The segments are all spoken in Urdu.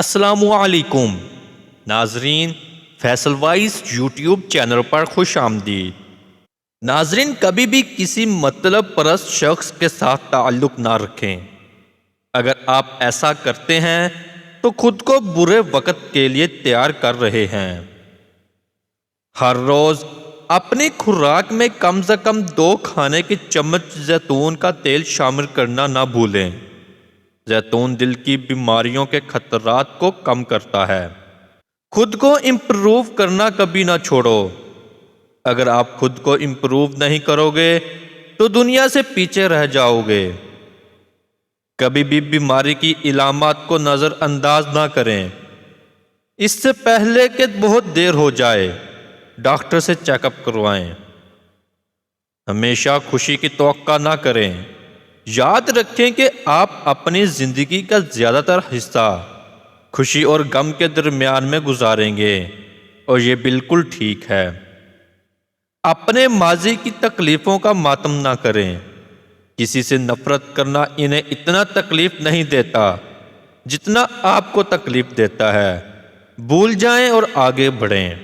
السلام علیکم ناظرین، فیصل وائس یوٹیوب چینل پر خوش آمدید۔ ناظرین، کبھی بھی کسی مطلب پرست شخص کے ساتھ تعلق نہ رکھیں۔ اگر آپ ایسا کرتے ہیں تو خود کو برے وقت کے لیے تیار کر رہے ہیں۔ ہر روز اپنی خوراک میں کم سے کم 2 کھانے کے چمچ زیتون کا تیل شامل کرنا نہ بھولیں۔ زیتون دل کی بیماریوں کے خطرات کو کم کرتا ہے۔ خود کو امپروو کرنا کبھی نہ چھوڑو۔ اگر آپ خود کو امپروو نہیں کرو گے تو دنیا سے پیچھے رہ جاؤ گے۔ کبھی بھی بیماری کی علامات کو نظر انداز نہ کریں۔ اس سے پہلے کہ بہت دیر ہو جائے ڈاکٹر سے چیک اپ کروائیں۔ ہمیشہ خوشی کی توقع نہ کریں۔ یاد رکھیں کہ آپ اپنی زندگی کا زیادہ تر حصہ خوشی اور غم کے درمیان میں گزاریں گے، اور یہ بالکل ٹھیک ہے۔ اپنے ماضی کی تکلیفوں کا ماتم نہ کریں۔ کسی سے نفرت کرنا انہیں اتنا تکلیف نہیں دیتا جتنا آپ کو تکلیف دیتا ہے۔ بھول جائیں اور آگے بڑھیں۔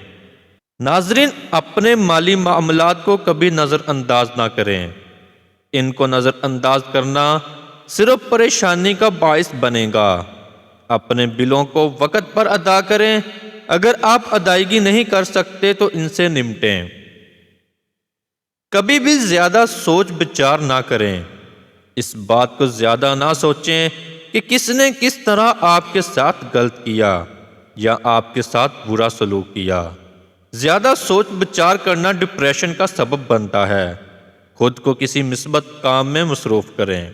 ناظرین، اپنے مالی معاملات کو کبھی نظر انداز نہ کریں۔ ان کو نظر انداز کرنا صرف پریشانی کا باعث بنے گا۔ اپنے بلوں کو وقت پر ادا کریں۔ اگر آپ ادائیگی نہیں کر سکتے تو ان سے نمٹیں۔ کبھی بھی زیادہ سوچ بچار نہ کریں۔ اس بات کو زیادہ نہ سوچیں کہ کس نے کس طرح آپ کے ساتھ غلط کیا یا آپ کے ساتھ برا سلوک کیا۔ زیادہ سوچ بچار کرنا ڈپریشن کا سبب بنتا ہے۔ خود کو کسی مثبت کام میں مصروف کریں۔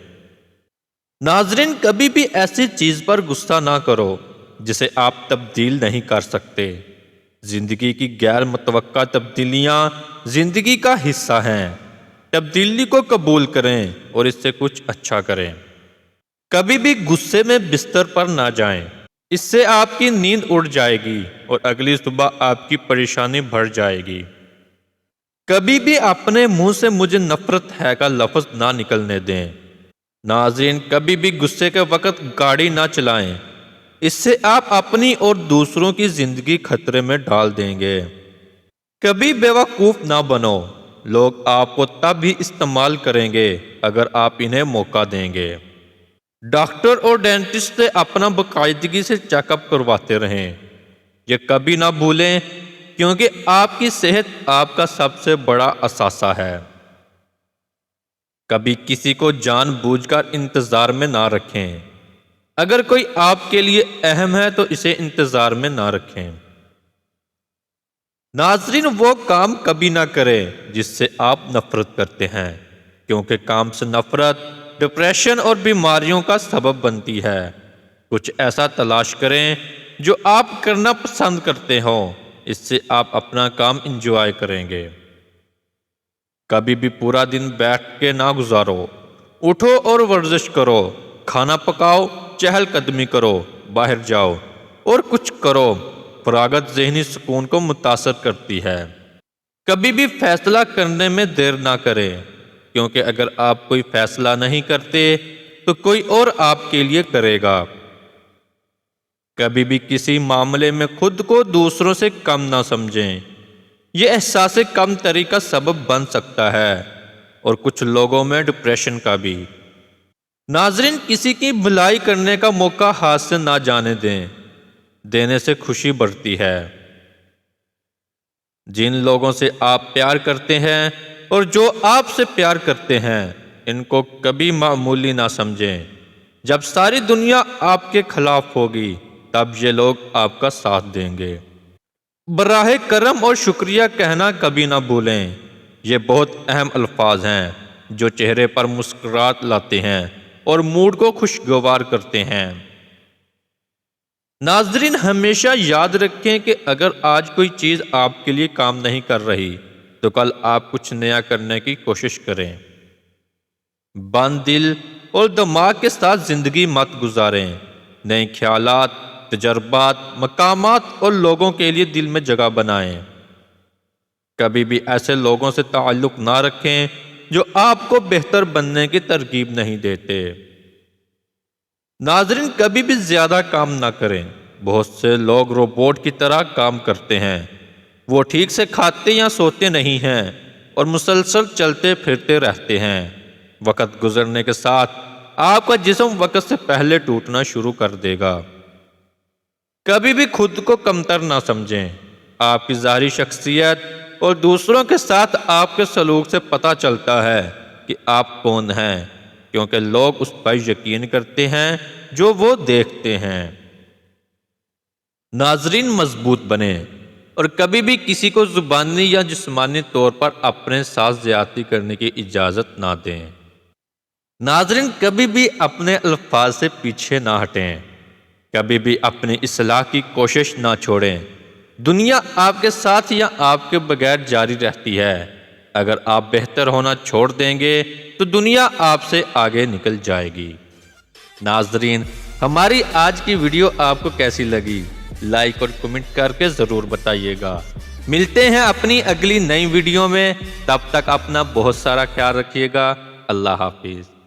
ناظرین، کبھی بھی ایسی چیز پر غصہ نہ کرو جسے آپ تبدیل نہیں کر سکتے۔ زندگی کی غیر متوقع تبدیلیاں زندگی کا حصہ ہیں۔ تبدیلی کو قبول کریں اور اس سے کچھ اچھا کریں۔ کبھی بھی غصے میں بستر پر نہ جائیں۔ اس سے آپ کی نیند اڑ جائے گی اور اگلی صبح آپ کی پریشانی بڑھ جائے گی۔ کبھی بھی اپنے منہ سے مجھے نفرت ہے کا لفظ نہ نکلنے دیں۔ ناظرین، کبھی بھی غصے کے وقت گاڑی نہ چلائیں۔ اس سے آپ اپنی اور دوسروں کی زندگی خطرے میں ڈال دیں گے۔ کبھی بیوقوف نہ بنو۔ لوگ آپ کو تب ہی استعمال کریں گے اگر آپ انہیں موقع دیں گے۔ ڈاکٹر اور ڈینٹسٹ سے اپنا باقاعدگی سے چیک اپ کرواتے رہیں۔ یہ کبھی نہ بھولیں کیونکہ آپ کی صحت آپ کا سب سے بڑا اثاثہ ہے۔ کبھی کسی کو جان بوجھ کر انتظار میں نہ رکھیں۔ اگر کوئی آپ کے لیے اہم ہے تو اسے انتظار میں نہ رکھیں۔ ناظرین، وہ کام کبھی نہ کریں جس سے آپ نفرت کرتے ہیں، کیونکہ کام سے نفرت ڈپریشن اور بیماریوں کا سبب بنتی ہے۔ کچھ ایسا تلاش کریں جو آپ کرنا پسند کرتے ہوں۔ اس سے آپ اپنا کام انجوائے کریں گے۔ کبھی بھی پورا دن بیٹھ کے نہ گزارو۔ اٹھو اور ورزش کرو، کھانا پکاؤ، چہل قدمی کرو، باہر جاؤ اور کچھ کرو۔ فراغت ذہنی سکون کو متاثر کرتی ہے۔ کبھی بھی فیصلہ کرنے میں دیر نہ کریں، کیونکہ اگر آپ کوئی فیصلہ نہیں کرتے تو کوئی اور آپ کے لیے کرے گا۔ کبھی بھی کسی معاملے میں خود کو دوسروں سے کم نہ سمجھیں۔ یہ احساس کم تری کا سبب بن سکتا ہے اور کچھ لوگوں میں ڈپریشن کا بھی۔ ناظرین، کسی کی بھلائی کرنے کا موقع ہاتھ سے نہ جانے دیں۔ دینے سے خوشی بڑھتی ہے۔ جن لوگوں سے آپ پیار کرتے ہیں اور جو آپ سے پیار کرتے ہیں، ان کو کبھی معمولی نہ سمجھیں۔ جب ساری دنیا آپ کے خلاف ہوگی تب یہ لوگ آپ کا ساتھ دیں گے۔ براہ کرم اور شکریہ کہنا کبھی نہ بھولیں۔ یہ بہت اہم الفاظ ہیں جو چہرے پر مسکراہٹ لاتے ہیں اور موڈ کو خوشگوار کرتے ہیں۔ ناظرین، ہمیشہ یاد رکھیں کہ اگر آج کوئی چیز آپ کے لیے کام نہیں کر رہی تو کل آپ کچھ نیا کرنے کی کوشش کریں۔ بند دل اور دماغ کے ساتھ زندگی مت گزاریں۔ نئے خیالات، تجربات، مقامات اور لوگوں کے لیے دل میں جگہ بنائیں۔ کبھی بھی ایسے لوگوں سے تعلق نہ رکھیں جو آپ کو بہتر بننے کی ترغیب نہیں دیتے۔ ناظرین، کبھی بھی زیادہ کام نہ کریں۔ بہت سے لوگ روبوٹ کی طرح کام کرتے ہیں، وہ ٹھیک سے کھاتے یا سوتے نہیں ہیں اور مسلسل چلتے پھرتے رہتے ہیں۔ وقت گزرنے کے ساتھ آپ کا جسم وقت سے پہلے ٹوٹنا شروع کر دے گا۔ کبھی بھی خود کو کمتر نہ سمجھیں۔ آپ کی ظاہری شخصیت اور دوسروں کے ساتھ آپ کے سلوک سے پتہ چلتا ہے کہ آپ کون ہیں، کیونکہ لوگ اس پر یقین کرتے ہیں جو وہ دیکھتے ہیں۔ ناظرین، مضبوط بنیں اور کبھی بھی کسی کو زبانی یا جسمانی طور پر اپنے ساتھ زیادتی کرنے کی اجازت نہ دیں۔ ناظرین، کبھی بھی اپنے الفاظ سے پیچھے نہ ہٹیں، کبھی بھی اپنی اصلاح کی کوشش نہ چھوڑیں۔ دنیا آپ کے ساتھ یا آپ کے بغیر جاری رہتی ہے۔ اگر آپ بہتر ہونا چھوڑ دیں گے تو دنیا آپ سے آگے نکل جائے گی۔ ناظرین، ہماری آج کی ویڈیو آپ کو کیسی لگی؟ لائک اور کمنٹ کر کے ضرور بتائیے گا۔ ملتے ہیں اپنی اگلی نئی ویڈیو میں، تب تک اپنا بہت سارا خیال رکھیے گا۔ اللہ حافظ۔